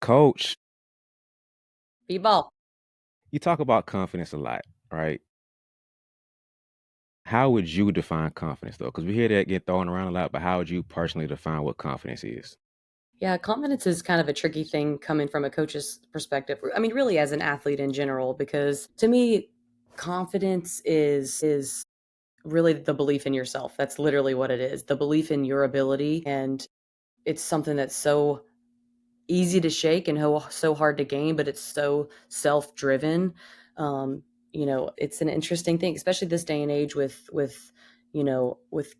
Coach, BeBall. you talk about confidence a lot, right? How would you define confidence though? Because we hear that get thrown around a lot, but how would you personally define what confidence is? Yeah, confidence is kind of a tricky thing coming from a coach's perspective. I mean, really as an athlete in general, because to me, confidence is really the belief in yourself. That's literally what it is. The belief in your ability. And it's something that's so easy to shake and so hard to gain, but it's so self-driven. It's an interesting thing, especially this day and age with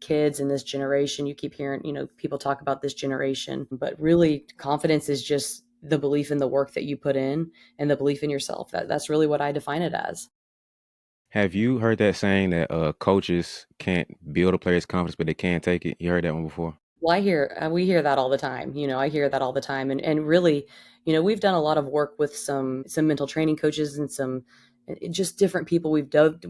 kids in this generation. You keep hearing, people talk about this generation, but really confidence is just the belief in the work that you put in and the belief in yourself. That's really what I define it as. Have you heard that saying that coaches can't build a player's confidence, but they can take it? You heard that one before? Well, we hear that all the time. I hear that all the time, and really, we've done a lot of work with some mental training coaches and some just different people. We've dived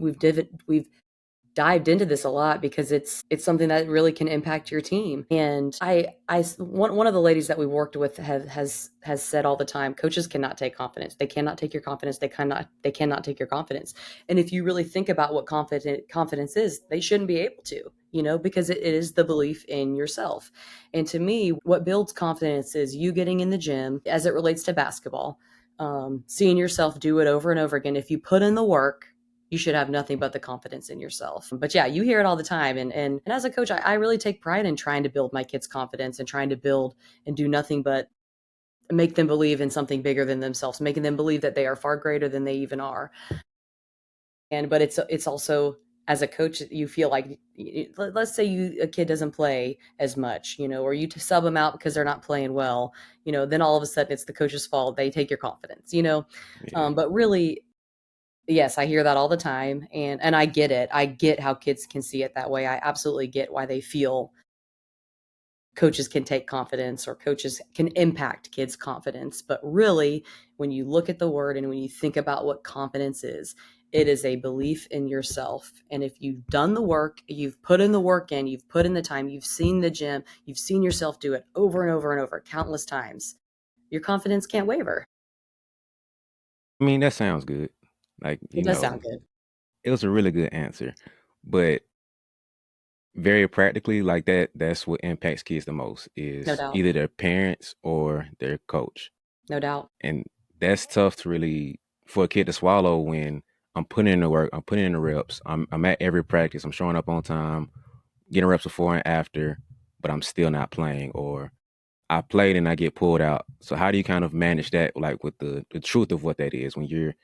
into this a lot because it's something that really can impact your team. And one of the ladies that we worked with has said all the time, coaches cannot take confidence. They cannot take your confidence. They cannot take your confidence. And if you really think about what confidence is, they shouldn't be able to, because it is the belief in yourself. And to me, what builds confidence is you getting in the gym as it relates to basketball, seeing yourself do it over and over again. If you put in the work, you should have nothing but the confidence in yourself. But yeah, you hear it all the time. And as a coach, I really take pride in trying to build my kids' confidence and trying to build and do nothing but make them believe in something bigger than themselves, making them believe that they are far greater than they even are. But it's also, as a coach, you feel like, let's say a kid doesn't play as much, or you sub them out because they're not playing well, then all of a sudden it's the coach's fault. They take your confidence. Yeah. But really, yes, I hear that all the time, and I get it. I get how kids can see it that way. I absolutely get why they feel coaches can take confidence or coaches can impact kids' confidence. But really, when you look at the word and when you think about what confidence is, it is a belief in yourself. And if you've done the work, you've put in the work in, you've put in the time, you've seen the gym, you've seen yourself do it over and over and over countless times, your confidence can't waver. I mean, that sounds good. Like, It does sound good. it was a really good answer. But very practically, like that's what impacts kids the most No is doubt. either their parents or their coach. No doubt. And that's tough to really for a kid to swallow when I'm putting in the work, I'm putting in the reps, I'm at every practice, I'm showing up on time, getting reps before and after, but I'm still not playing, or I played and I get pulled out. So how do you kind of manage that, like with the truth of what that is when you're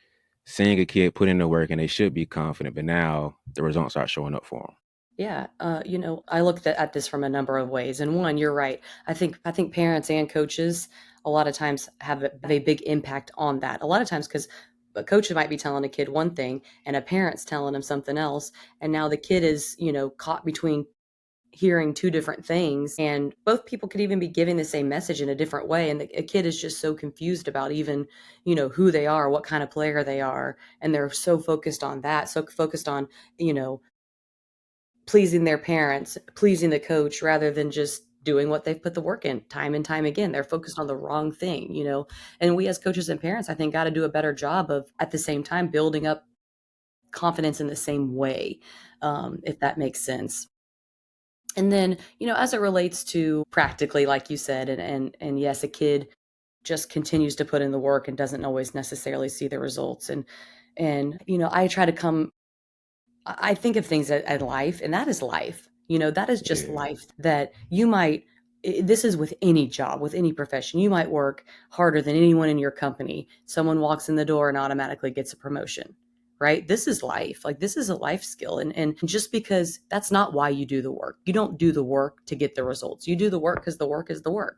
seeing a kid put in the work and they should be confident, but now the results aren't showing up for them? Yeah, I looked at this from a number of ways. And one, you're right. I think parents and coaches a lot of times have a big impact on that. A lot of times because a coach might be telling a kid one thing and a parent's telling him something else, and now the kid is, caught between hearing two different things, and both people could even be giving the same message in a different way, and a kid is just so confused about even, who they are, what kind of player they are, and they're so focused on that, so focused on, you know, pleasing their parents, pleasing the coach rather than just doing what they've put the work in time and time again. They're focused on the wrong thing. And we as coaches and parents, I think, got to do a better job of at the same time building up confidence in the same way, if that makes sense. And then, as it relates to practically, like you said, and yes, a kid just continues to put in the work and doesn't always necessarily see the results. And I try to come I think of things at life, and that is life. That is just Yeah. life that you might. This is with any job, with any profession. You might work harder than anyone in your company. Someone walks in the door and automatically gets a promotion, right? This is life. Like, this is a life skill. And just because that's not why you do the work, you don't do the work to get the results. You do the work because the work is the work.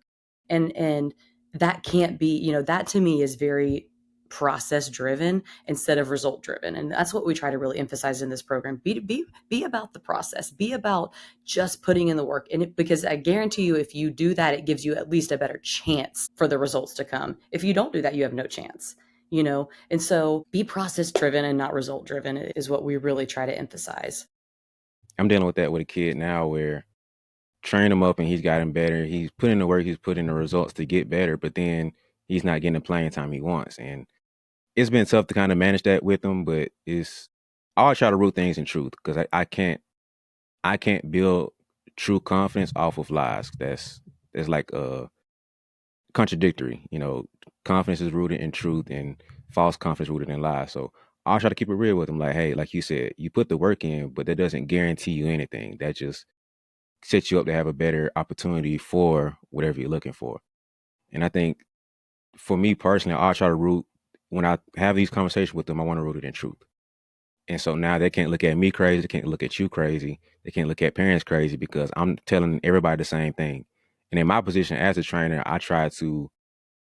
And that can't be, that to me is very process driven instead of result driven, and that's what we try to really emphasize in this program. Be about the process, be about just putting in the work, because I guarantee you, if you do that, it gives you at least a better chance for the results to come. If you don't do that, you have no chance. And so be process driven and not result driven is what we really try to emphasize. I'm dealing with that with a kid now where train him up and he's gotten better. He's put in the work, he's put in the results to get better, but then he's not getting the playing time he wants. And it's been tough to kind of manage that with him, but it's I always try to root things in truth because I can't build true confidence off of lies. That's like contradictory. Confidence is rooted in truth and false confidence rooted in lies. So I'll try to keep it real with him. Like, hey, like you said, you put the work in, but that doesn't guarantee you anything. That just sets you up to have a better opportunity for whatever you're looking for. And I think for me personally, I'll try to root when I have these conversations with them, I want to root it in truth. And so now they can't look at me crazy, they can't look at you crazy, they can't look at parents crazy because I'm telling everybody the same thing. And in my position as a trainer, I try to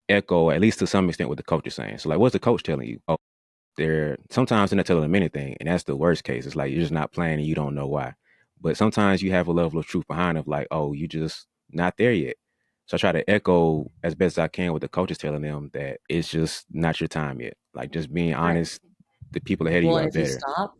echo, at least to some extent, what the coach is saying. So, like, what's the coach telling you? Oh, sometimes they're not telling them anything, and that's the worst case. It's like you're just not playing and you don't know why. But sometimes you have a level of truth behind it, like, oh, you just not there yet. So I try to echo as best as I can what the coach is telling them that it's just not your time yet. Like just being Right. honest, the people ahead of Well, you and are if you better. stop,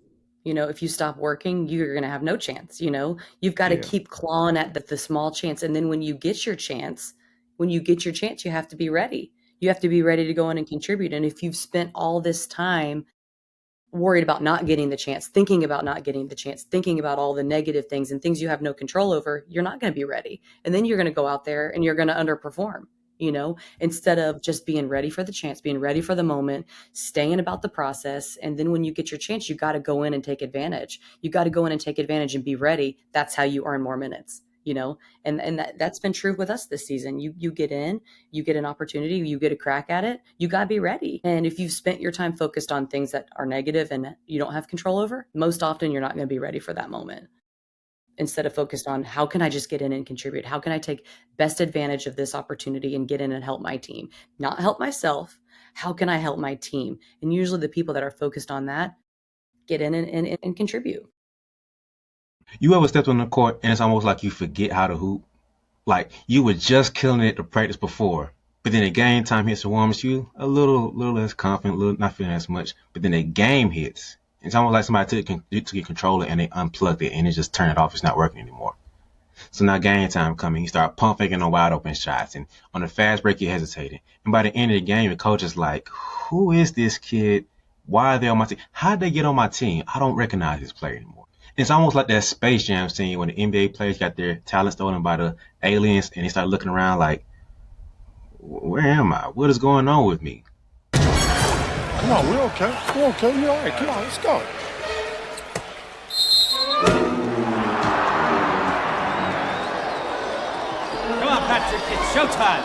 if you stop working, you're going to have no chance. You've got to Yeah. keep clawing at the small chance. And then when you get your chance, you have to be ready. You have to be ready to go in and contribute. And if you've spent all this time worried about not getting the chance, thinking about not getting the chance, thinking about all the negative things and things you have no control over, you're not going to be ready. And then you're going to go out there and you're going to underperform, instead of just being ready for the chance, being ready for the moment, staying about the process. And then when you get your chance, you got to go in and take advantage. You got to go in and take advantage and be ready. That's how you earn more minutes. And that's been true with us this season. You get in, you get an opportunity, you get a crack at it, you got to be ready. And if you've spent your time focused on things that are negative and you don't have control over, most often you're not going to be ready for that moment. Instead of focused on how can I just get in and contribute? How can I take best advantage of this opportunity and get in and help my team? Not help myself. How can I help my team? And usually the people that are focused on that get in and contribute. You ever stepped on the court and it's almost like you forget how to hoop? Like you were just killing it to practice before, but then the game time hits and warms you a little less confident, a little not feeling as much. But then the game hits. It's almost like somebody took your controller and they unplugged it and it just turned it off. It's not working anymore. So now game time coming, you start pump faking on wide open shots, and on the fast break you're hesitating. And by the end of the game, the coach is like, "Who is this kid? Why are they on my team? How did they get on my team? I don't recognize this player anymore." It's almost like that Space Jam scene when the NBA players got their talent stolen by the aliens, and they start looking around like, "Where am I? What is going on with me?" Come on, we're okay. We're okay. You're all right. Come on, let's go. Come on, Patrick, it's showtime.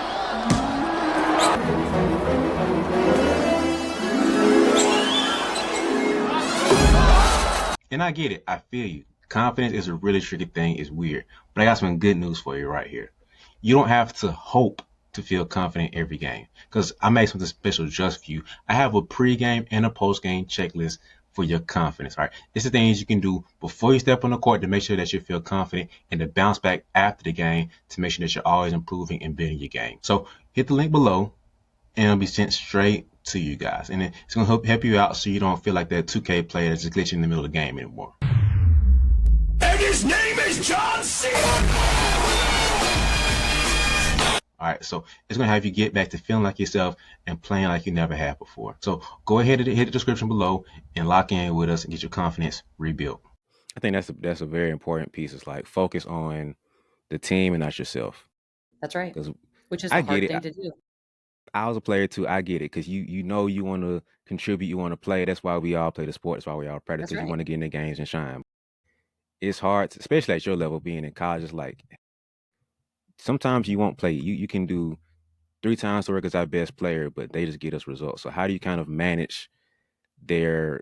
And I get it. I feel you. Confidence is a really tricky thing. It's weird. But I got some good news for you right here. You don't have to hope to feel confident every game because I made something special just for you. I have a pregame and a postgame checklist for your confidence. All right. It's the things you can do before you step on the court to make sure that you feel confident and to bounce back after the game to make sure that you're always improving and building your game. So hit the link below and it'll be sent straight to you guys. And it's going to help you out so you don't feel like that 2K player that's just glitching in the middle of the game anymore. And his name is John Cena. All right, so it's going to have you get back to feeling like yourself and playing like you never have before. So go ahead and hit the description below and lock in with us and get your confidence rebuilt. I think that's a very important piece. It's like focus on the team and not yourself. That's right. Because Which is I the get hard it. thing to do. I was a player too. I get it because you know you want to contribute, you want to play. That's why we all play the sport. That's why we all practice That's because you right. want to get in the games and shine. It's hard, especially at your level, being in college. It's like sometimes you won't play. You can do 3 times the work as our best player, but they just get us results. So how do you kind of manage their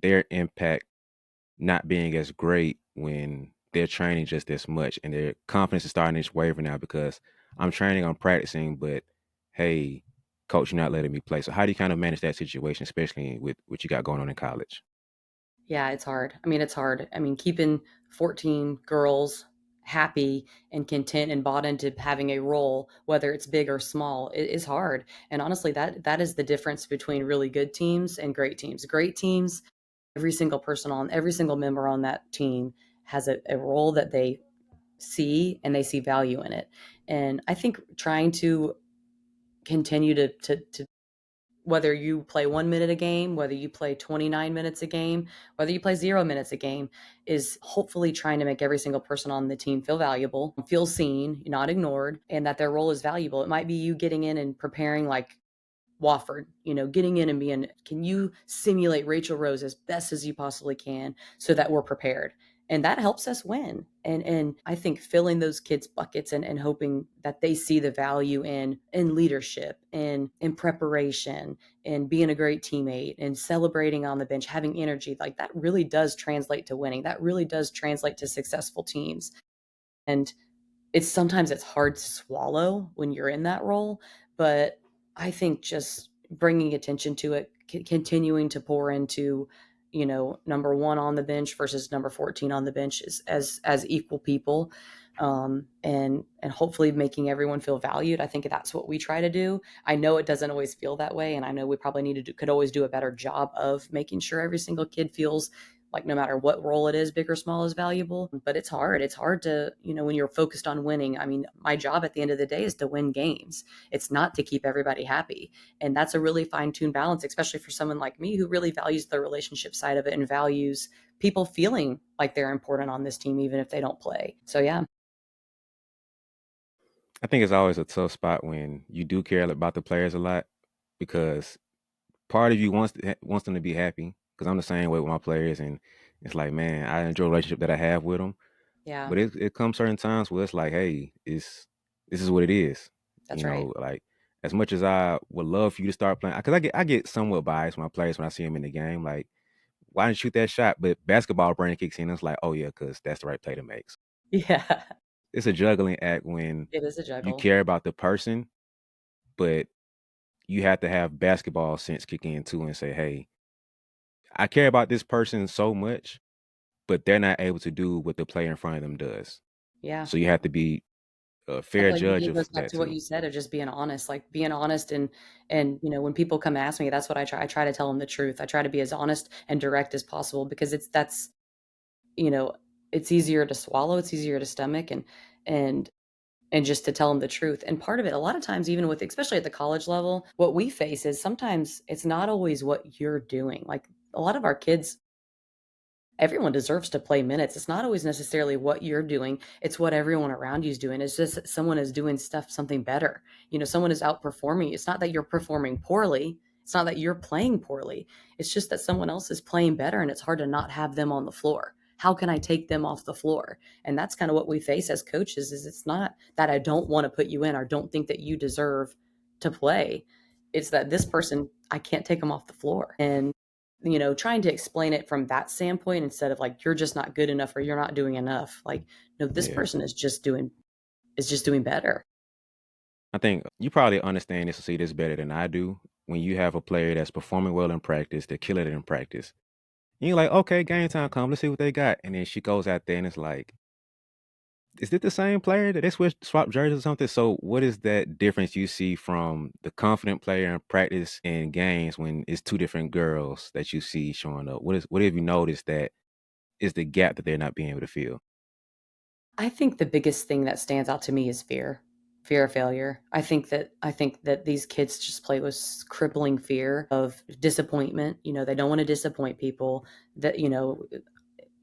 their impact not being as great when they're training just as much and their confidence is starting to waver now because I'm training, I'm practicing, but hey, coach, you're not letting me play. So how do you kind of manage that situation, especially with what you got going on in college? Yeah, it's hard. I mean, it's hard. I mean, keeping 14 girls happy and content and bought into having a role, whether it's big or small, is hard. And honestly, that is the difference between really good teams and great teams. Great teams, every single member on that team has a role that they see and they see value in it. And I think trying to continue to whether you play 1 minute a game, whether you play 29 minutes a game, whether you play 0 minutes a game, is hopefully trying to make every single person on the team feel valuable, feel seen, not ignored, and that their role is valuable. It might be you getting in and preparing like Wofford, getting in and being, can you simulate Rachel Rose as best as you possibly can so that we're prepared? And that helps us win. And I think filling those kids' buckets and hoping that they see the value in leadership and in preparation and being a great teammate and celebrating on the bench, having energy, like that really does translate to winning. That really does translate to successful teams. And sometimes it's hard to swallow when you're in that role, but I think just bringing attention to it, continuing to pour into, number 1 on the bench versus number 14 on the bench as equal people, and hopefully making everyone feel valued. I think that's what we try to do. I know it doesn't always feel that way, and I know we probably could always do a better job of making sure every single kid feels like no matter what role it is, big or small, is valuable. But it's hard. It's hard to, when you're focused on winning. I mean, my job at the end of the day is to win games. It's not to keep everybody happy. And that's a really fine-tuned balance, especially for someone like me who really values the relationship side of it and values people feeling like they're important on this team, even if they don't play. So yeah. I think it's always a tough spot when you do care about the players a lot because part of you wants them to be happy because I'm the same way with my players, and it's like, man, I enjoy the relationship that I have with them, Yeah, but it comes certain times where it's like, hey, this is what it is, that's right. like as much as I would love for you to start playing, because I get somewhat biased with my players when I see them in the game, like why didn't you shoot that shot? But basketball brain kicks in, and it's like, oh yeah, because that's the right play to make. Yeah, It's a juggling act when it is a you juggle. care about the person, but you have to have basketball sense kick in too and say, hey, I care about this person so much, but they're not able to do what the player in front of them does. Yeah. So you have to be a I fair feel like judge it of goes back that to what too. you said of just being honest, like being honest and when people come ask me, that's what I try. I try to tell them the truth. I try to be as honest and direct as possible because you know, it's easier to swallow, it's easier to stomach and and just to tell them the truth. And part of it, a lot of times, even with, especially at the college level, what we face is sometimes it's not always what you're doing. Like a lot of our kids, everyone deserves to play minutes. It's not always necessarily what you're doing. It's what everyone around you is doing. It's just that someone is doing something better. Someone is outperforming you. It's not that you're performing poorly. It's not that you're playing poorly. It's just that someone else is playing better and it's hard to not have them on the floor. How can I take them off the floor? And that's kind of what we face as coaches is it's not that I don't want to put you in or don't think that you deserve to play. It's that this person, I can't take them off the floor. And trying to explain it from that standpoint instead of like you're just not good enough or you're not doing enough. Like, no, this Yeah. person is just doing better. I think you probably understand this or see this better than I do. When you have a player that's performing well in practice, they're killing it in practice. And you're like, okay, game time come, let's see what they got. And then she goes out there and it's like, is it the same player that they swap jerseys or something? So what is that difference you see from the confident player in practice and games when it's two different girls that you see showing up? What have you noticed that is the gap that they're not being able to fill? I think the biggest thing that stands out to me is fear of failure. I think that these kids just play with crippling fear of disappointment. They don't want to disappoint people. That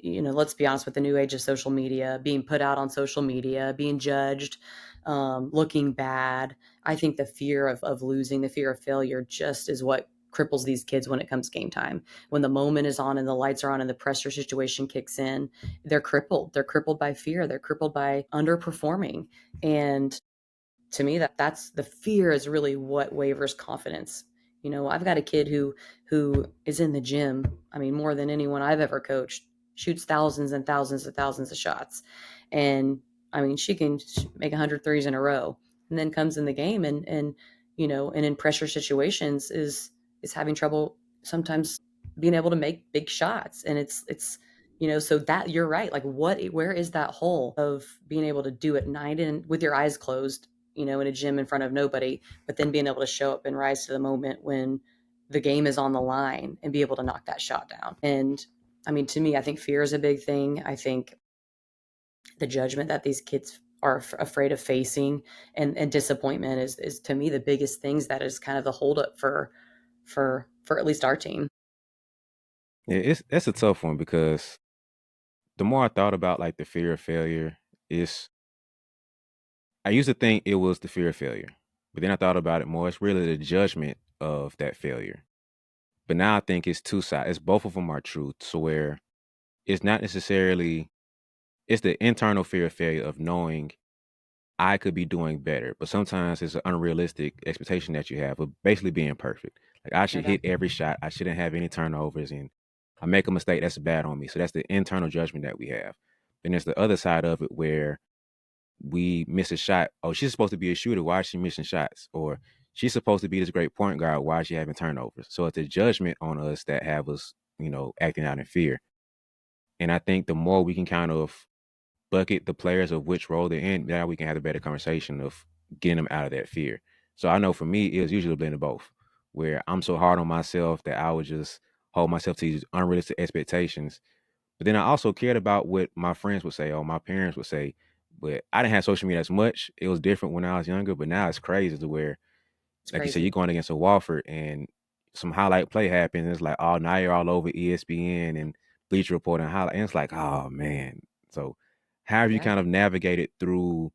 let's be honest, with the new age of social media, being put out on social media, being judged, looking bad. I think the fear of losing, the fear of failure just is what cripples these kids when it comes game time. When the moment is on and the lights are on and the pressure situation kicks in, they're crippled. They're crippled by fear. They're crippled by underperforming. And to me, that's the fear is really what wavers confidence. I've got a kid who is in the gym. I mean, more than anyone I've ever coached, shoots thousands and thousands and thousands of shots, and I mean, she can make 100 threes in a row, and then comes in the game and in pressure situations is having trouble sometimes being able to make big shots, and it's so that you're right. Like, where is that hole of being able to do it night in with your eyes closed, in a gym in front of nobody, but then being able to show up and rise to the moment when the game is on the line and be able to knock that shot down. And I mean, to me, I think fear is a big thing. I think the judgment that these kids are afraid of facing, and disappointment is to me the biggest things that is kind of the holdup for at least our team. Yeah, it's a tough one because the more I thought about like the fear of failure, is I used to think it was the fear of failure, but then I thought about it more. It's really the judgment of that failure. But now I think it's two sides. It's both of them are true. To where it's not necessarily it's the internal fear of failure of knowing I could be doing better, but sometimes it's an unrealistic expectation that you have of basically being perfect. Like I No should doubt. hit every shot. I shouldn't have any turnovers, and I make a mistake that's bad on me. So that's the internal judgment that we have. Then there's the other side of it where we miss a shot. Oh, she's supposed to be a shooter. Why is she missing shots? Or she's supposed to be this great point guard. Why is she having turnovers? So it's a judgment on us that have us, acting out in fear. And I think the more we can kind of bucket the players of which role they're in, now we can have a better conversation of getting them out of that fear. So I know for me, it was usually a blend of both, where I'm so hard on myself that I would just hold myself to these unrealistic expectations. But then I also cared about what my friends would say or my parents would say. But I didn't have social media as much. It was different when I was younger, but now it's crazy to where, It's like you said, crazy. you're going against a Wofford and some highlight play happens. And it's like, oh, now you're all over ESPN and Bleacher Report and highlight. And it's like, oh man. So how have you Yeah. kind of navigated through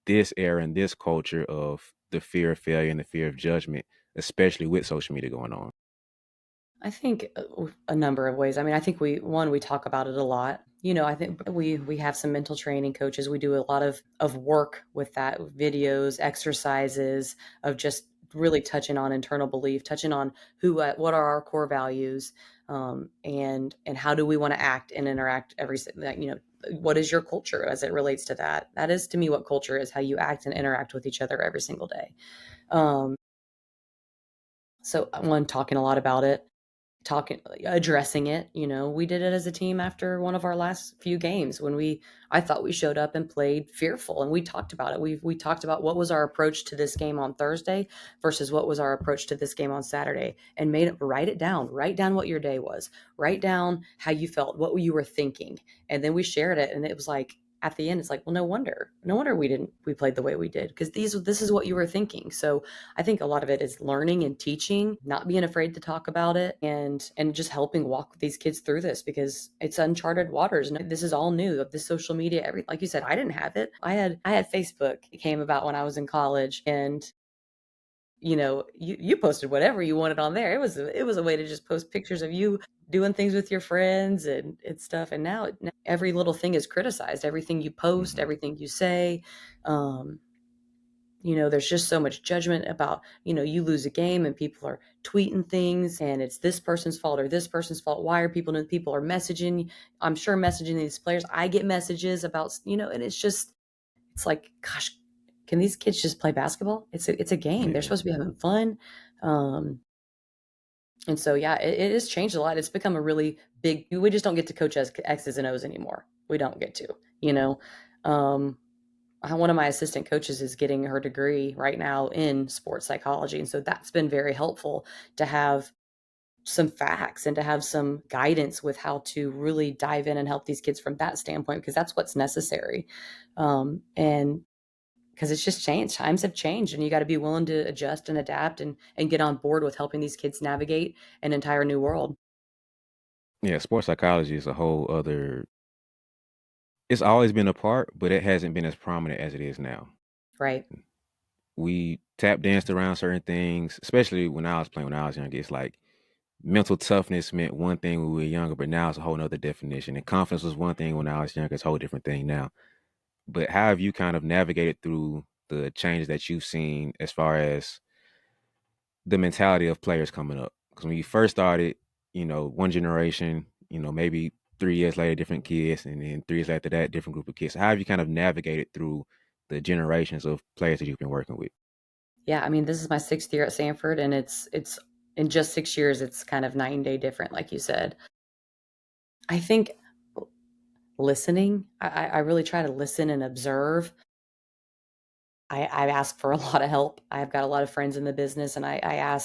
this era and this culture of the fear of failure and the fear of judgment, especially with social media going on? I think a number of ways. I mean, I think we talk about it a lot. I think we have some mental training coaches. We do a lot of work with that, videos, exercises of just really touching on internal belief, touching on what are our core values, and how do we want to act and interact what is your culture as it relates to that? That is to me what culture is, how you act and interact with each other every single day. Um, so one, talking a lot about it, talking, addressing it. We did it as a team after one of our last few games when I thought we showed up and played fearful, and we talked about it. We talked about what was our approach to this game on Thursday versus what was our approach to this game on Saturday, and made it, write down what your day was, write down how you felt, what you were thinking, and then we shared it. And it was like, at the end, it's like, well, no wonder we played the way we did, because this is what you were thinking. So I think a lot of it is learning and teaching, not being afraid to talk about it, and just helping walk these kids through this, because it's uncharted waters. And this is all new, of this social media. Like you said, I didn't have it. I had Facebook. It came about when I was in college, and you posted whatever you wanted on there. It was a way to just post pictures of you doing things with your friends and stuff. And now every little thing is criticized. Everything you post, Mhm. everything you say. Um, there's just so much judgment about, you lose a game and people are tweeting things and it's this person's fault or this person's fault. Why are people are messaging? I'm sure messaging these players. I get messages about, and it's like, gosh, can these kids just play basketball? It's a game. They're Yeah. supposed to be having fun. Um, and so, yeah, it has changed a lot. It's become a really big, we just don't get to coach as X's and O's anymore. We don't get to, you know, um, one of my assistant coaches is getting her degree right now in sports psychology. And so that's been very helpful to have some facts and to have some guidance with how to really dive in and help these kids from that standpoint, because that's what's necessary. And because it's just changed. Times have changed, and you got to be willing to adjust and adapt and get on board with helping these kids navigate an entire new world. Yeah, sports psychology is a whole other it's always been a part, but it hasn't been as prominent as it is now. Right. We tap danced around certain things, especially when I was playing when I was younger. It's like mental toughness meant one thing when we were younger, but now it's a whole nother definition. And confidence was one thing when I was younger, it's a whole different thing now. But how have you kind of navigated through the changes that you've seen as far as the mentality of players coming up? Because when you first started, one generation, maybe 3 years later, different kids, and then 3 years after that, different group of kids. So how have you kind of navigated through the generations of players that you've been working with? Yeah. I mean, this is my sixth year at Samford, and it's in just 6 years, it's kind of night and day different, like you said. I think listening, I really try to listen and observe. I ask for a lot of help. I've got a lot of friends in the business, and I'm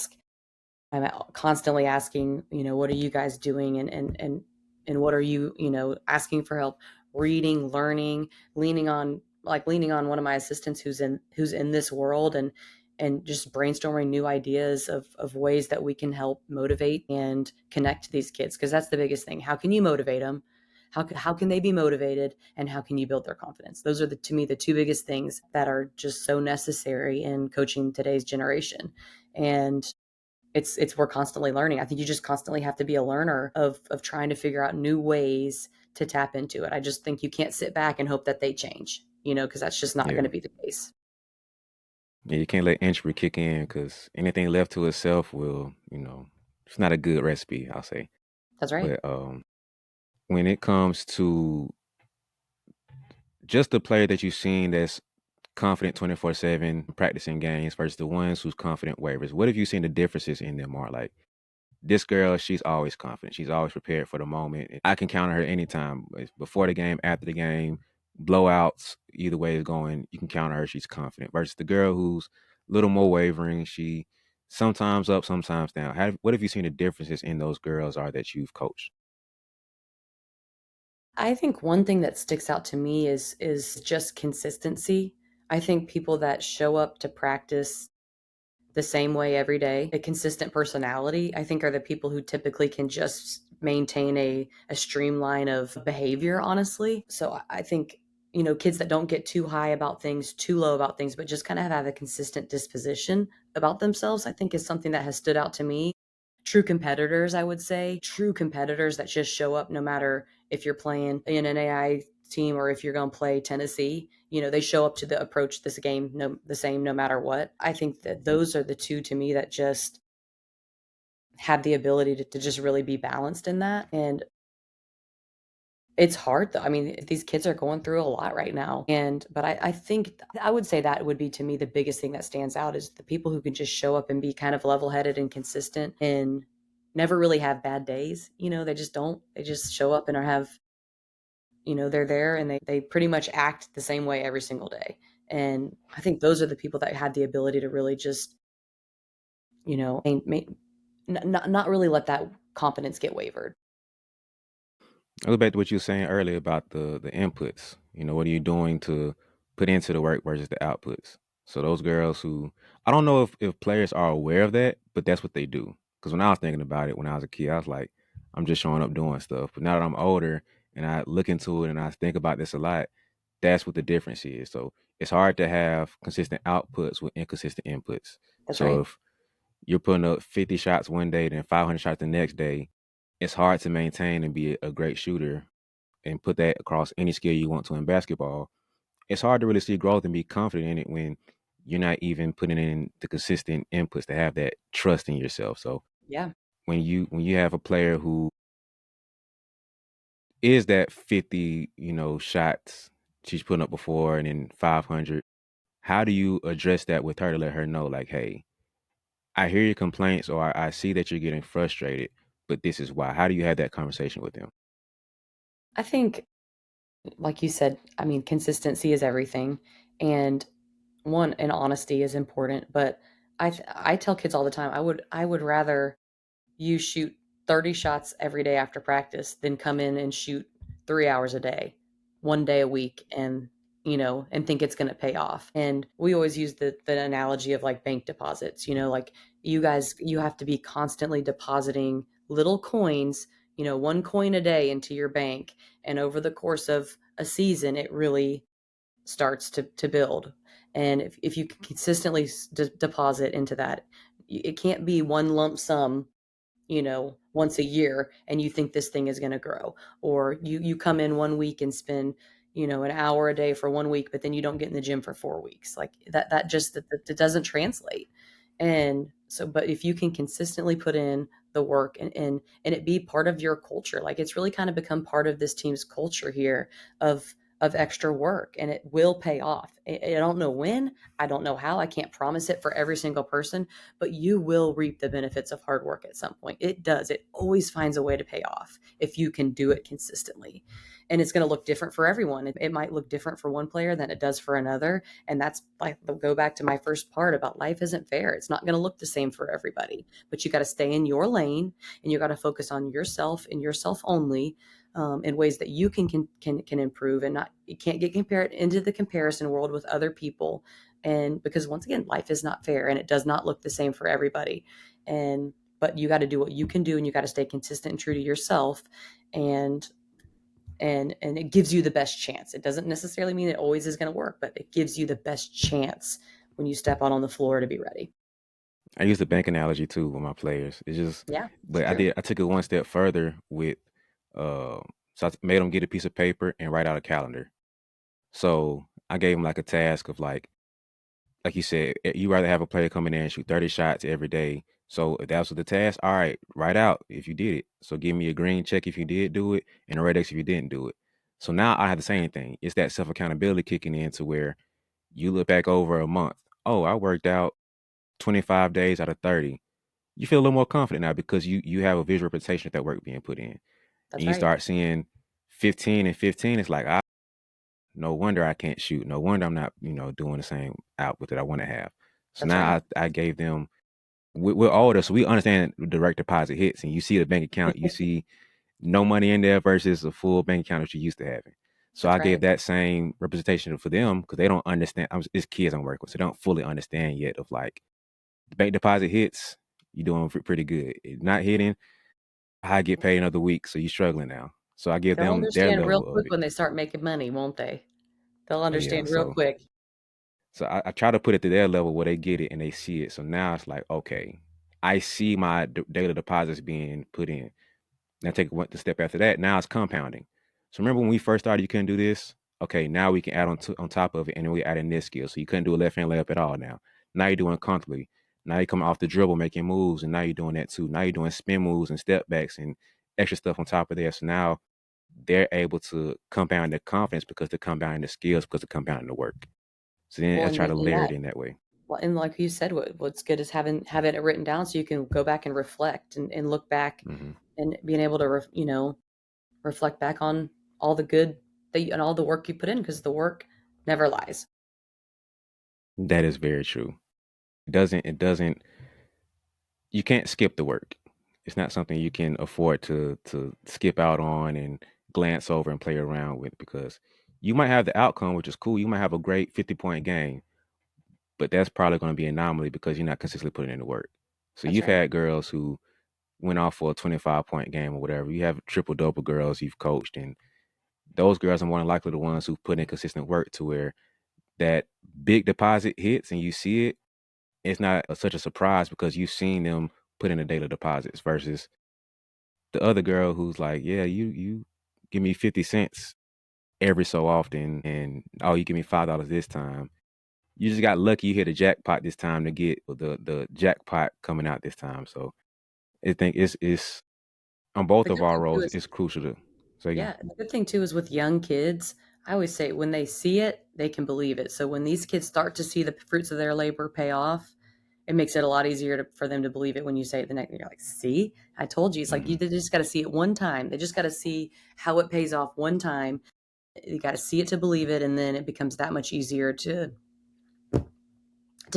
constantly asking, what are you guys doing? And what are you, asking for help, reading, learning, leaning on like leaning on one of my assistants who's in this world, and just brainstorming new ideas of ways that we can help motivate and connect to these kids, because that's the biggest thing. How can you motivate them? How can they be motivated, and how can you build their confidence? Those are to me the two biggest things that are just so necessary in coaching today's generation. And we're constantly learning. I think you just constantly have to be a learner of trying to figure out new ways to tap into it. I just think you can't sit back and hope that they change, because that's just not going Yeah. to be the case. Yeah, you can't let injury kick in because anything left to itself will, it's not a good recipe, I'll say. That's right. But when it comes to just the player that you've seen that's confident 24/7 practicing games versus the ones who's confident waivers, what have you seen the differences in them are? Like, this girl, she's always confident. She's always prepared for the moment. I can count on her anytime. Before the game, after the game, blowouts, either way it's going, you can count on her. She's confident. Versus the girl who's a little more wavering. She sometimes up, sometimes down. What have you seen the differences in those girls are that you've coached? I think one thing that sticks out to me is just consistency. I think people that show up to practice the same way every day, a consistent personality, I think are the people who typically can just maintain a streamline of behavior, honestly. So I think, kids that don't get too high about things, too low about things, but just kind of have a consistent disposition about themselves, I think is something that has stood out to me. True competitors, I would say, true competitors that just show up no matter if you're playing in an AI team or if you're going to play Tennessee, they show up to approach this game the same no matter what. I think that those are the two to me that just have the ability to just really be balanced in that. And it's hard though. I mean, these kids are going through a lot right now. But I think I would say that would be to me the biggest thing that stands out is the people who can just show up and be kind of level headed and consistent and never really have bad days. They just don't. They just show up and they're there and they pretty much act the same way every single day. And I think those are the people that had the ability to really just, not really let that confidence get wavered. I go back to what you were saying earlier about the inputs. What are you doing to put into the work versus the outputs? So those girls who I don't know if players are aware of that, but that's what they do. Because when I was thinking about it when I was a kid, I was like, I'm just showing up doing stuff. But now that I'm older and I look into it and I think about this a lot, that's what the difference is. So it's hard to have consistent outputs with inconsistent inputs. That's So right. if you're putting up 50 shots one day, then 500 shots the next day, it's hard to maintain and be a great shooter and put that across any skill you want to in basketball. It's hard to really see growth and be confident in it when you're not even putting in the consistent inputs to have that trust in yourself. So Yeah. when you have a player who is that 50, shots she's putting up before and then 500, how do you address that with her to let her know, like, hey, I hear your complaints or I see that you're getting frustrated, but this is why. How do you have that conversation with them? I think, like you said, I mean, consistency is everything. And and honesty is important. But I tell kids all the time, I would rather you shoot 30 shots every day after practice than come in and shoot 3 hours a day, one day a week, and think it's going to pay off. And we always use the analogy of like bank deposits, like you have to be constantly depositing little coins, one coin a day into your bank. And over the course of a season, it really starts to build. And if you consistently deposit into that, it can't be one lump sum, once a year, and you think this thing is going to grow. Or you come in one week and spend, an hour a day for one week, but then you don't get in the gym for 4 weeks. Like that just that doesn't translate. And so, but if you can consistently put in the work and it be part of your culture, like it's really kind of become part of this team's culture here of extra work, and it will pay off. I don't know when, I don't know how, I can't promise it for every single person, but you will reap the benefits of hard work at some point. It does. It always finds a way to pay off if you can do it consistently. And it's going to look different for everyone. It might look different for one player than it does for another. And that's like, go back to my first part about life isn't fair. It's not going to look the same for everybody, but you got to stay in your lane and you got to focus on yourself and yourself only. in ways that you can improve, and not, you can't get compared into the comparison world with other people. And because once again, life is not fair and it does not look the same for everybody. But you got to do what you can do, and you got to stay consistent and true to yourself. And it gives you the best chance. It doesn't necessarily mean it always is going to work, but it gives you the best chance when you step out on the floor to be ready. I use the bank analogy too with my players. It's just, Yeah, it's but true. I took it one step further with, uh, so I made them get a piece of paper and write out a calendar. So I gave them like a task of like you said, you rather have a player come in there and shoot 30 shots every day. So if that was the task, all right, write out if you did it. So give me a green check if you did do it and a red X if you didn't do it. So now I have the same thing. It's that self accountability kicking in to where you look back over a month. Oh, I worked out 25 days out of 30. You feel a little more confident now because you have a visual representation of that work being put in. And That's you right. start seeing 15 and 15. It's like, no wonder I can't shoot. No wonder I'm not, doing the same output that I want to have. So That's now right. I gave them, we're older, so we understand direct deposit hits, and you see the bank account, you see no money in there versus a full bank account that you used to having. So That's I gave right. that same representation for them because they don't understand. It's kids I'm working with, so they don't fully understand yet of like the bank deposit hits, you're doing pretty good. It not hitting, I get paid another week, so you're struggling now. So I give They'll them their understand real level of quick it. when they start making money, won't they? They'll Oh yeah, understand real so quick. I try to put it to their level where they get it and they see it. So now it's like, okay, I see my daily deposits being put in. Now take the step after that. Now it's compounding. So remember when we first started, you couldn't do this. Okay, now we can add on top of it, and then we add in this skill. So you couldn't do a left hand layup at all. Now you're doing comfortably. Now you're coming off the dribble, making moves, and now you're doing that too. Now you're doing spin moves and step backs and extra stuff on top of there. So now they're able to compound their confidence because they're compounding the skills because they're compounding the work. So then Well, I and try to in layer that, it in that way. well, and like you said, what's good is having it written down so you can go back and reflect and look back, Hmm. and being able to reflect back on all the good and all the work you put in, because the work never lies. That is very true. It doesn't you can't skip the work. It's not something you can afford to skip out on and glance over and play around with because you might have the outcome, which is cool. You might have a great 50-point game, but that's probably going to be an anomaly because you're not consistently putting in the work. So That's you've right. had girls who went off for a 25-point game or whatever. You have triple double girls you've coached, and those girls are more than likely the ones who put in consistent work to where that big deposit hits and you see it. It's not such a surprise because you've seen them put in the daily deposits versus the other girl who's like, yeah, you give me 50 cents every so often, and oh, you give me $5 this time. You just got lucky you hit a jackpot this time to get the jackpot coming out this time. So I think it's on both The of good our thing too roles, is, it's crucial to say again. yeah, the good thing too is with young kids, I always say when they see it, they can believe it. So when these kids start to see the fruits of their labor pay off, it makes it a lot easier for them to believe it when you say it the next. You're like, "See, I told you." It's like Hmm. they just got to see it one time. They just got to see how it pays off one time. You got to see it to believe it, and then it becomes that much easier to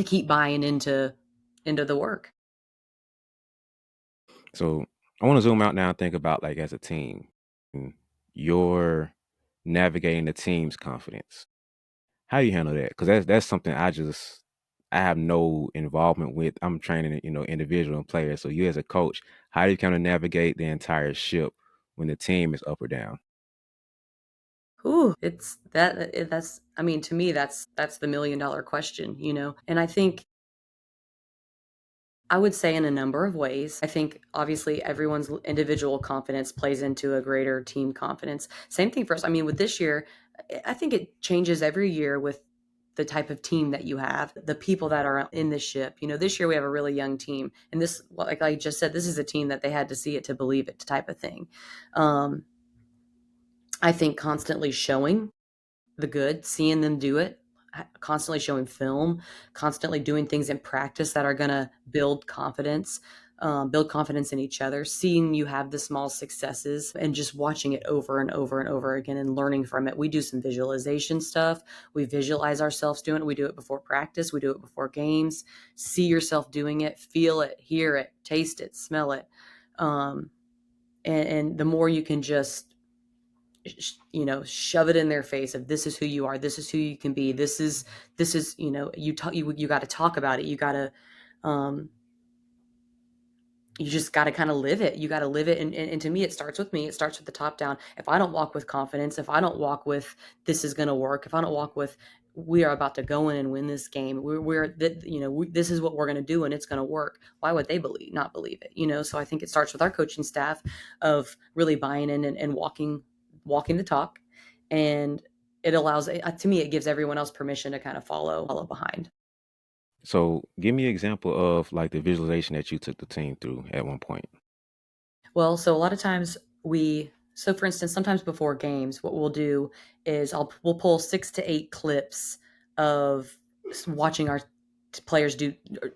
keep buying into the work. So I want to zoom out now and think about like as a team, and you're navigating the team's confidence. How you handle that? Because that's something I have no involvement with. I'm training, individual players. So you as a coach, how do you kind of navigate the entire ship when the team is up or down? Ooh, it's that's I mean, to me, that's the $1,000,000 question. And I think I would say in a number of ways. I think obviously everyone's individual confidence plays into a greater team confidence. Same thing for us. I mean, with this year, I think it changes every year with the type of team that you have, the people that are in the ship. This year we have a really young team, and this, like I just said, this is a team that they had to see it to believe it type of thing. Um, I think constantly showing the good, seeing them do it, constantly showing film, constantly doing things in practice that are going to build confidence in each other, seeing you have the small successes and just watching it over and over and over again and learning from it. We do some visualization stuff. We visualize ourselves doing it. We do it before practice. We do it before games. See yourself doing it, feel it, hear it, taste it, smell it. And the more you can just shove it in their face of this is who you are, this is who you can be, this is you got to talk about it, um, you just got to kind of live it. You got to live it. And to me, it starts with me. It starts with the top down. If I don't walk with confidence, if I don't walk with this is going to work, if I don't walk with we are about to go in and win this game, this is what we're going to do and it's going to work. Why would they not believe it? So I think it starts with our coaching staff of really buying in and walking the talk. And it allows, to me, it gives everyone else permission to kind of follow behind. So give me an example of like the visualization that you took the team through at one point. Well, so a lot of times for instance, sometimes before games, what we'll do is we'll pull 6 to 8 clips of watching our players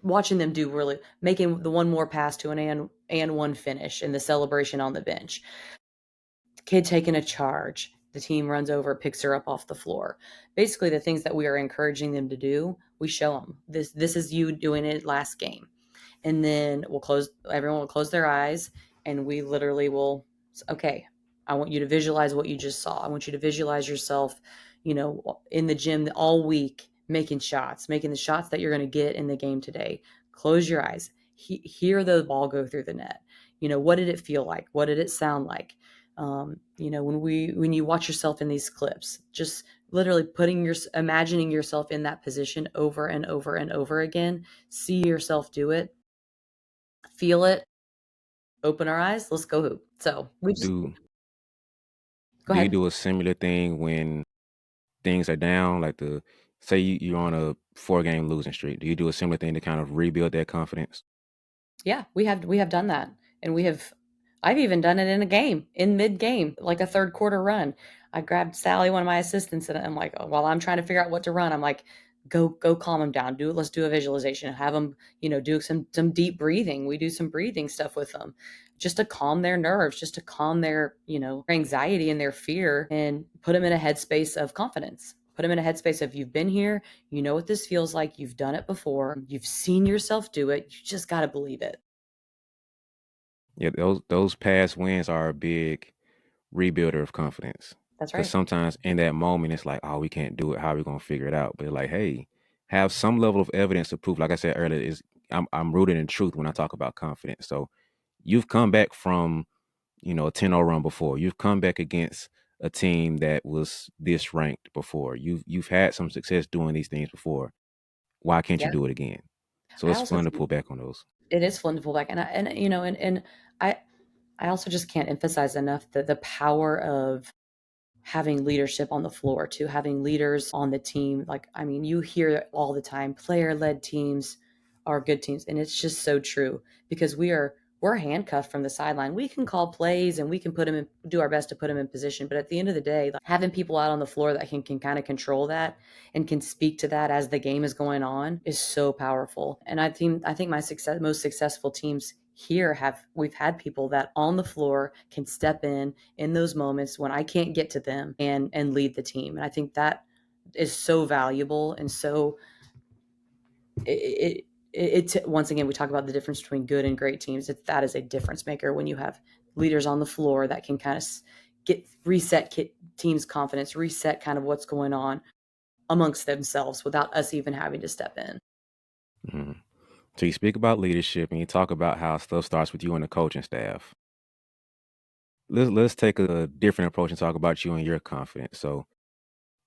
watching them do really making the one more pass to an and one finish in the celebration on the bench. Kid taking a charge. The team runs over, picks her up off the floor. Basically, the things that we are encouraging them to do, we show them. This is you doing it last game. And then everyone will close their eyes and we literally will, okay, I want you to visualize what you just saw. I want you to visualize yourself, in the gym all week, making the shots that you're going to get in the game today. Close your eyes, hear the ball go through the net. What did it feel like? What did it sound like? When you watch yourself in these clips, just literally imagining yourself in that position over and over and over again, see yourself do it, feel it, open our eyes, let's go hoop. So we just Do go do you ahead. do a similar thing when things are down? Like say you're on a 4-game losing streak. Do you do a similar thing to kind of rebuild that confidence? Yeah, we have done that. And I've even done it in a game, in mid game, like a third quarter run. I grabbed Sally, one of my assistants, and I'm like, while I'm trying to figure out what to run, I'm like, go calm them down. Let's do a visualization. Have them, do some deep breathing. We do some breathing stuff with them just to calm their nerves, just to calm their, anxiety and their fear and put them in a headspace of confidence. Put them in a headspace of you've been here, you know what this feels like, you've done it before, you've seen yourself do it, you just got to believe it. Yeah, those past wins are a big rebuilder of confidence. That's Because right. sometimes in that moment, it's like, oh, we can't do it. How are we gonna figure it out? But like, hey, have some level of evidence to prove. Like I said earlier, I'm rooted in truth when I talk about confidence. So you've come back from a 10-0 run before. You've come back against a team that was this ranked before. You've had some success doing these things before. Why can't you Yeah. do it again? So I it's also fun to think pull back on those. it is fun to pull back. And I, I also just can't emphasize enough the power of having leadership on the floor too, having leaders on the team. Like, I mean, you hear it all the time, player led teams are good teams. And it's just so true because we're handcuffed from the sideline. We can call plays and we can do our best to put them in position. But at the end of the day, like, having people out on the floor that can kind of control that and can speak to that as the game is going on is so powerful. And I think most successful teams here we've had people that on the floor can step in those moments when I can't get to them and lead the team. And I think that is so valuable and so once again we talk about the difference between good and great teams. That is a difference maker when you have leaders on the floor that can kind of reset teams' confidence, reset kind of what's going on amongst themselves without us even having to step in. Mhm. So you speak about leadership and you talk about how stuff starts with you and the coaching staff. Let's take a different approach and talk about you and your confidence. So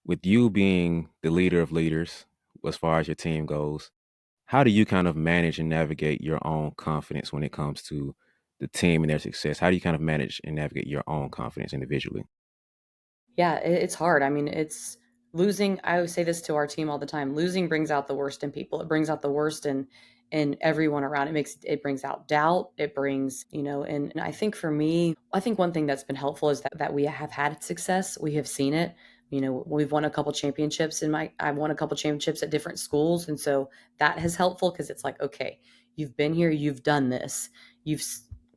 with you being the leader of leaders as far as your team goes, how do you kind of manage and navigate your own confidence when it comes to the team and their success? How do you kind of manage and navigate your own confidence individually? Yeah, it's hard. I mean, it's losing. I always say this to our team all the time. Losing brings out the worst in people. It brings out the worst in everyone around. It brings out doubt. It brings, and I think for me, I think one thing that's been helpful is that we have had success. We have seen it. We've won a couple championships I've won a couple championships at different schools. And so that has helpful because it's like, okay, you've been here, you've done this. You've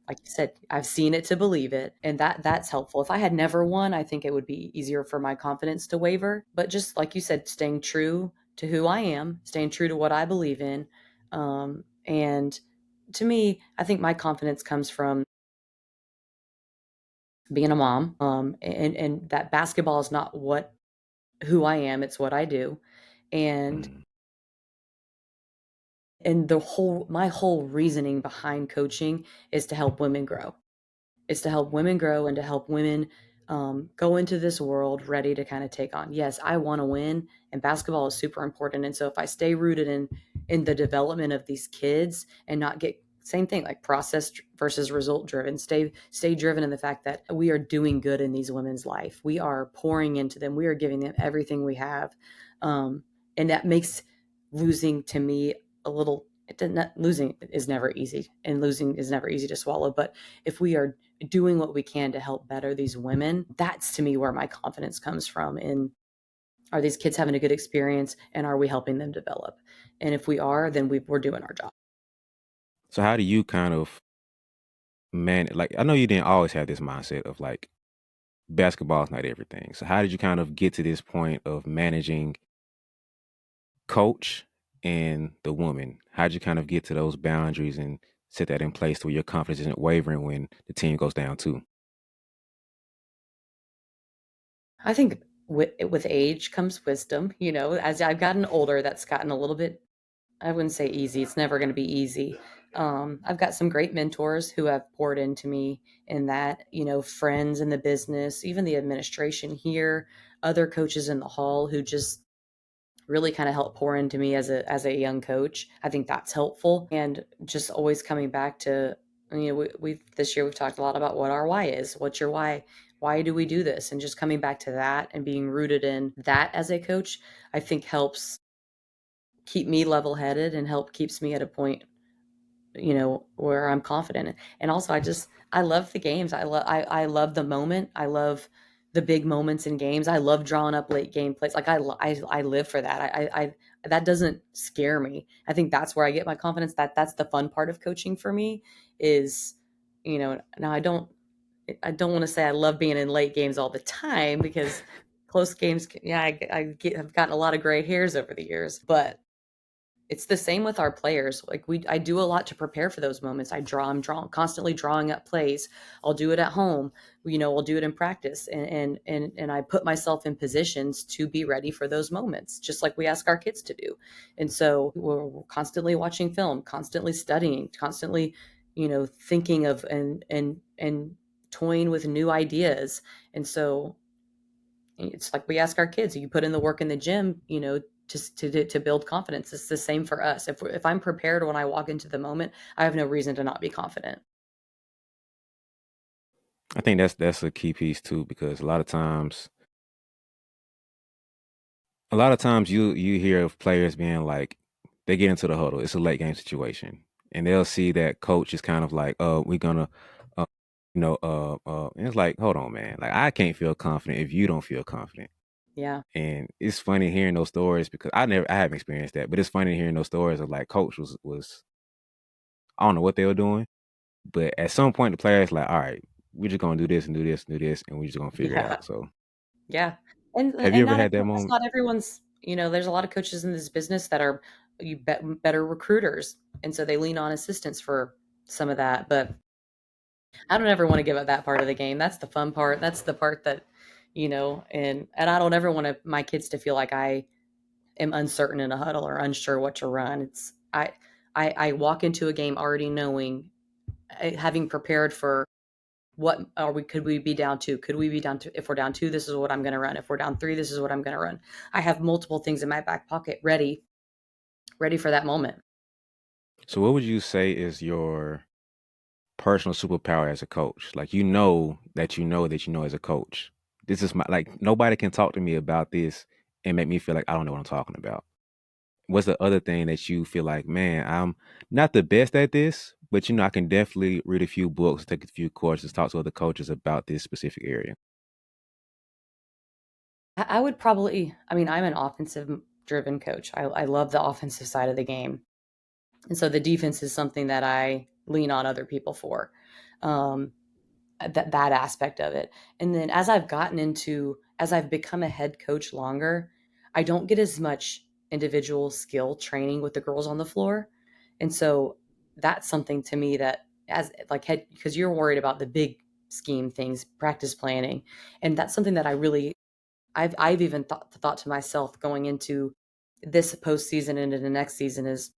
like you said, I've seen it to believe it. And that's helpful. If I had never won, I think it would be easier for my confidence to waver. But just like you said, staying true to who I am, staying true to what I believe in. And to me, I think my confidence comes from being a mom, and that basketball is not who I am, it's what I do. And Mm. my whole reasoning behind coaching is to help women grow. It's to help women grow and to help women go into this world ready to kind of take on. Yes, I want to win, and basketball is super important. And so if I stay rooted in the development of these kids and not get same thing like process versus result driven, stay driven in the fact that we are doing good in these women's life. We are pouring into them. We are giving them everything we have, and that makes losing to me a little. It didn't, losing is never easy, and losing is never easy to swallow. But if we are doing what we can to help better these women, that's to me where my confidence comes from. In are these kids having a good experience, and are we helping them develop? And if we are, then we're doing our job. So how do you kind of like, I know you didn't always have this mindset of like basketball is not everything. So how did you kind of get to this point of managing coach and the woman? How did you kind of get to those boundaries and set that in place to where your confidence isn't wavering when the team goes down too? I think with age comes wisdom. As I've gotten older, that's gotten a little bit, I wouldn't say easy. It's never going to be easy. I've got some great mentors who have poured into me in that, friends in the business, even the administration here, other coaches in the hall who just really kind of help pour into me as a young coach. I think that's helpful, and just always coming back to, we've this year we've talked a lot about what our why is. What's your why? Why do we do this? And just coming back to that and being rooted in that as a coach, I think helps keep me level headed and keeps me at a point, where I'm confident. And also I love the games. I love the moment. I love the big moments in games. I love drawing up late game plays. Like I live for that. That doesn't scare me. I think that's where I get my confidence. That's the fun part of coaching for me is, now I don't want to say I love being in late games all the time, because close games, yeah, I've gotten a lot of gray hairs over the years, but it's the same with our players. Like I do a lot to prepare for those moments. I'm constantly drawing up plays. I'll do it at home. I'll do it in practice, and I put myself in positions to be ready for those moments, just like we ask our kids to do. And so we're constantly watching film, constantly studying, constantly, thinking of and toying with new ideas. And so it's like we ask our kids, you put in the work in the gym, just to build confidence. It's the same for us. If I'm prepared when I walk into the moment, I have no reason to not be confident. I think that's a key piece too, because a lot of times you hear of players being like, they get into the huddle. It's a late game situation, and they'll see that coach is kind of like, we're gonna, uh, and it's like, hold on, man. Like, I can't feel confident if you don't feel confident. Yeah. And it's funny hearing those stories because I haven't experienced that, but it's funny hearing those stories of like coach was I don't know what they were doing, but at some point the players like, all right, we're just gonna do this and do this and do this, and we're just gonna figure it Yeah. out. So, Yeah. And have you and ever not had that everyone, moment? not everyone's, there's a lot of coaches in this business that are better recruiters. And so they lean on assistants for some of that. But I don't ever want to give up that part of the game. That's the fun part. That's the part that, and I don't ever want my kids to feel like I am uncertain in a huddle or unsure what to run. I walk into a game already knowing, having prepared for what could we be down to? Could we be down to, if we're down two, this is what I'm going to run. If we're down three, this is what I'm going to run. I have multiple things in my back pocket ready for that moment. So, what would you say is your personal superpower as a coach? Like, you know that you know that you know as a coach. This is my like nobody can talk to me about this and make me feel like I don't know what I'm talking about. What's the other thing that you feel like, man, I'm not the best at this, but I can definitely read a few books, take a few courses, talk to other coaches about this specific area. I would probably, I mean, I'm an offensive driven coach. I love the offensive side of the game. And so the defense is something that I lean on other people for. Um, that aspect of it. And then as I've become a head coach longer, I don't get as much individual skill training with the girls on the floor. And so that's something to me that, as like head, because you're worried about the big scheme things, practice planning. And that's something that I've even thought to myself going into this postseason and into the next season is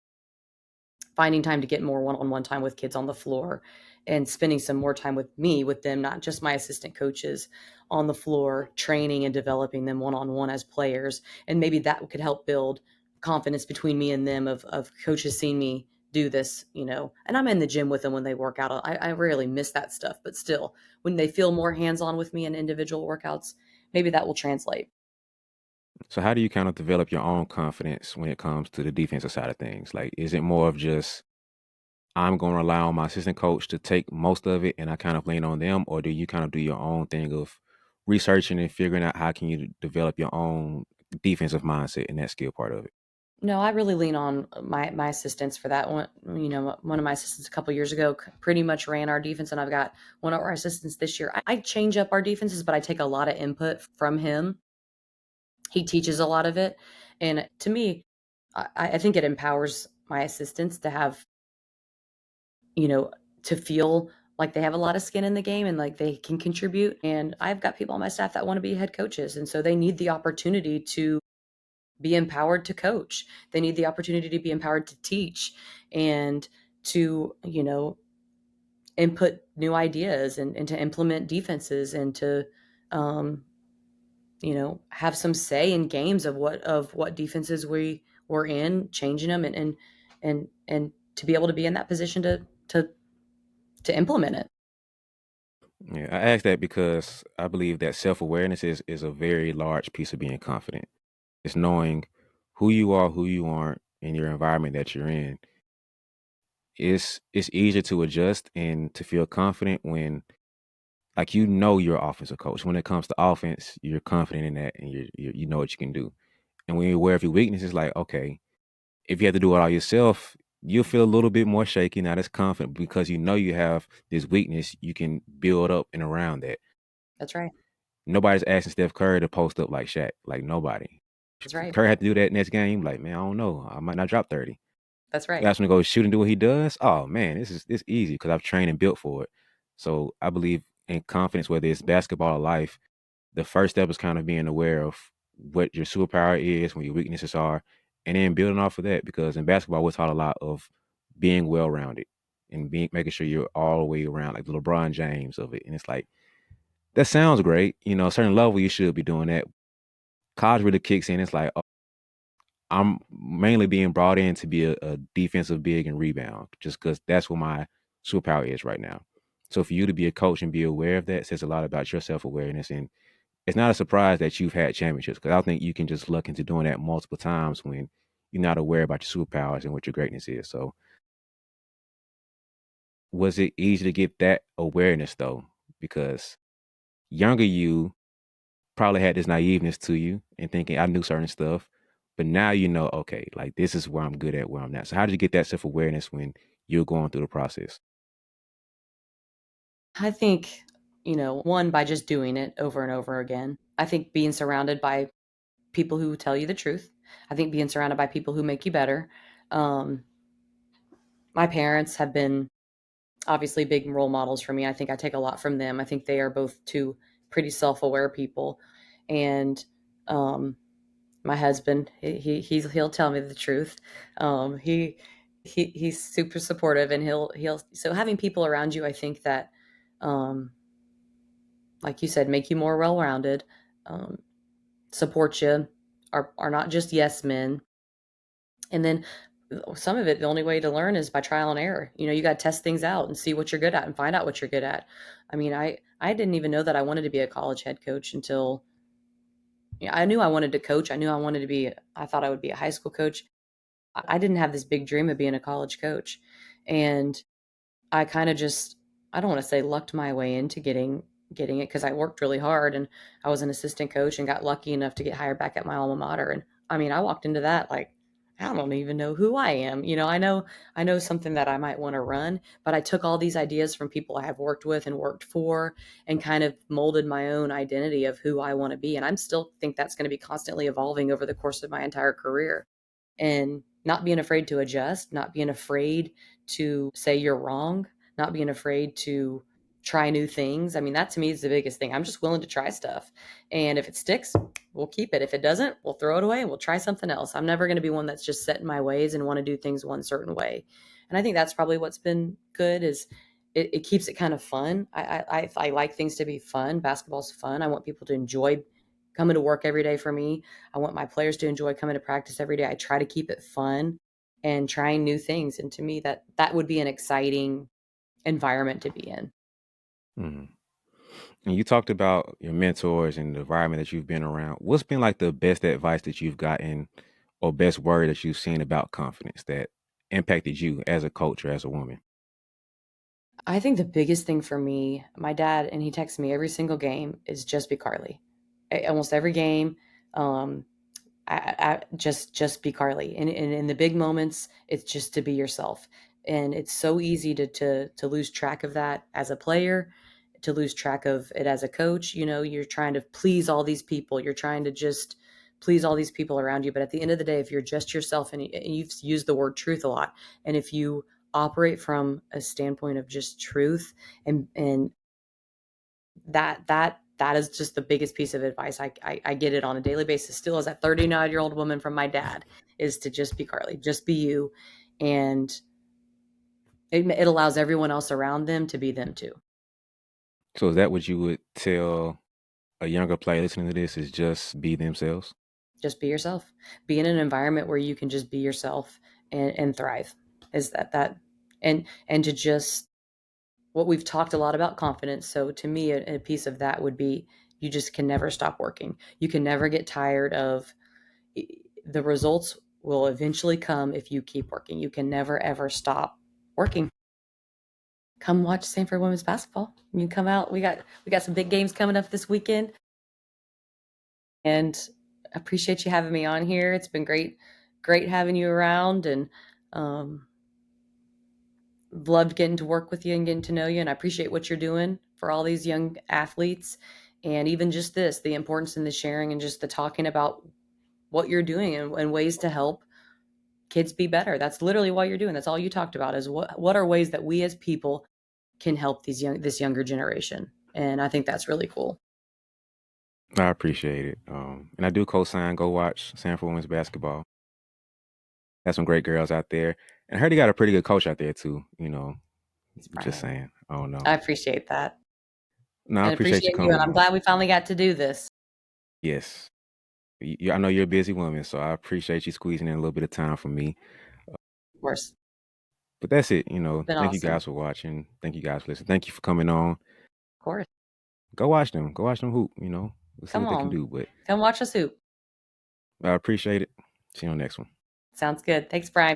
finding time to get more one-on-one time with kids on the floor and spending some more time with them, not just my assistant coaches on the floor, training and developing them one-on-one as players. And maybe that could help build confidence between me and them of coaches seeing me do this, and I'm in the gym with them when they work out. I rarely miss that stuff, but still, when they feel more hands-on with me in individual workouts, maybe that will translate. So how do you kind of develop your own confidence when it comes to the defensive side of things? Like, is it more of just I'm going to rely on my assistant coach to take most of it, and I kind of lean on them, or do you kind of do your own thing of researching and figuring out how can you develop your own defensive mindset and that skill part of it? No, I really lean on my assistants for that one. One of my assistants a couple years ago pretty much ran our defense, and I've got one of our assistants this year. I change up our defenses, but I take a lot of input from him. He teaches a lot of it, and to me, I think it empowers my assistants to have, you know, to feel like they have a lot of skin in the game and like they can contribute. And I've got people on my staff that want to be head coaches, and so they need the opportunity to be empowered to coach. They need the opportunity to be empowered to teach and to, input new ideas and to implement defenses and to, um, have some say in games of what defenses we were in, changing them and to be able to be in that position to to implement it. Yeah, I ask that because I believe that self-awareness is a very large piece of being confident. It's knowing who you are, who you aren't in your environment that you're in. It's easier to adjust and to feel confident when like you're an offensive coach. When it comes to offense, you're confident in that and you know what you can do. And when you're aware of your weakness, it's like, okay, if you have to do it all yourself, you'll feel a little bit more shaky, not as confident because you know you have this weakness you can build up and around that. That's right. Nobody's asking Steph Curry to post up like Shaq. Like nobody. That's right. Curry had to do that next game. Like, man, I don't know. I might not drop 30. That's You right. ask him to go shoot and do what he does. Oh man, this easy because I've trained and built for it. So I believe in confidence, whether it's basketball or life, the first step is kind of being aware of what your superpower is, what your weaknesses are, and then building off of that. Because in basketball, we're taught a lot of being well rounded and being making sure you're all the way around, like the LeBron James of it. And it's like that sounds great. A certain level you should be doing that. College really kicks in. It's like, oh, I'm mainly being brought in to be a defensive big and rebound, just because that's what my superpower is right now. So for you to be a coach and be aware of that says a lot about your self awareness, and it's not a surprise that you've had championships because I think you can just luck into doing that multiple times when you're not aware about your superpowers and what your greatness is. So was it easy to get that awareness though? Because younger you probably had this naiveness to you and thinking I knew certain stuff, but now you know, okay, like this is where I'm good at, where I'm not. So how did you get that self awareness when you're going through the process? I think, one, by just doing it over and over again. I think being surrounded by people who tell you the truth. I think being surrounded by people who make you better. Um, my parents have been obviously big role models for me. I think I take a lot from them. I think they are both two pretty self-aware people. And my husband, he'll tell me the truth. He's super supportive, and he'll so having people around you, I think that, um, like you said, make you more well-rounded, um, support you, are not just yes men. And then some of it, the only way to learn is by trial and error. You got to test things out and see what you're good at and find out what you're good at. I mean, I didn't even know that I wanted to be a college head coach until, I knew I wanted to coach. I knew I thought I would be a high school coach. I didn't have this big dream of being a college coach. And I kind of just, I don't want to say lucked my way into getting it, because I worked really hard and I was an assistant coach and got lucky enough to get hired back at my alma mater. And I mean, I walked into that like, I don't even know who I am. I know something that I might want to run, but I took all these ideas from people I have worked with and worked for and kind of molded my own identity of who I want to be. And I'm still think that's going to be constantly evolving over the course of my entire career. And not being afraid to adjust, not being afraid to say you're wrong, not being afraid to try new things. I mean, that to me is the biggest thing. I'm just willing to try stuff. And if it sticks, we'll keep it. If it doesn't, we'll throw it away and we'll try something else. I'm never going to be one that's just set in my ways and want to do things one certain way. And I think that's probably what's been good is it keeps it kind of fun. I like things to be fun. Basketball's fun. I want people to enjoy coming to work every day for me. I want my players to enjoy coming to practice every day. I try to keep it fun and trying new things. And to me, that would be an exciting environment to be in. Mhm. And you talked about your mentors and the environment that you've been around. What's been like the best advice that you've gotten or best word that you've seen about confidence that impacted you as a coach or as a woman? I think the biggest thing for me, my dad, and he texts me every single game, is just be Carley. Almost every game, um, just be Carley. And in the big moments, it's just to be yourself. And it's so easy to lose track of that as a player, to lose track of it as a coach. You know, you're trying to please all these people. You're trying to just please all these people around you. But at the end of the day, if you're just yourself, and you've used the word truth a lot, and if you operate from a standpoint of just truth, and that is just the biggest piece of advice I get it on a daily basis still as a 39-year-old woman from my dad, is to just be Carley, just be you. And it allows everyone else around them to be them too. So is that what you would tell a younger player listening to this is just be themselves? Just be yourself, be in an environment where you can just be yourself and thrive. Is and to just, what we've talked a lot about confidence. So to me, a piece of that would be, you just can never stop working. You can never get tired of, the results will eventually come if you keep working. You can never ever stop working. Come watch Samford women's basketball. You can come out. We got some big games coming up this weekend, and appreciate you having me on here. It's been great having you around, and um, loved getting to work with you and getting to know you. And I appreciate what you're doing for all these young athletes, and even just the importance in the sharing and just the talking about what you're doing, and ways to help kids be better. That's literally what you're doing. That's all you talked about, is what are ways that we as people can help this younger generation. And I think that's really cool. I appreciate it. And I do co-sign, go watch Sanford women's basketball. Got some great girls out there. And I heard he got a pretty good coach out there too, It's just Brian. saying. I don't know. I appreciate that. No, I And appreciate you appreciate you. And coming I'm on. glad we finally got to do this. Yes. I know you're a busy woman, so I appreciate you squeezing in a little bit of time for me. Of course. But that's it. It's been Thank you awesome. guys for watching. Thank you guys for listening. Thank you for coming on. Of course. Go watch them. Go watch them hoop. We'll see Come what they can on. do. But Come watch us hoop. I appreciate it. See you on the next one. Sounds good. Thanks, Brian.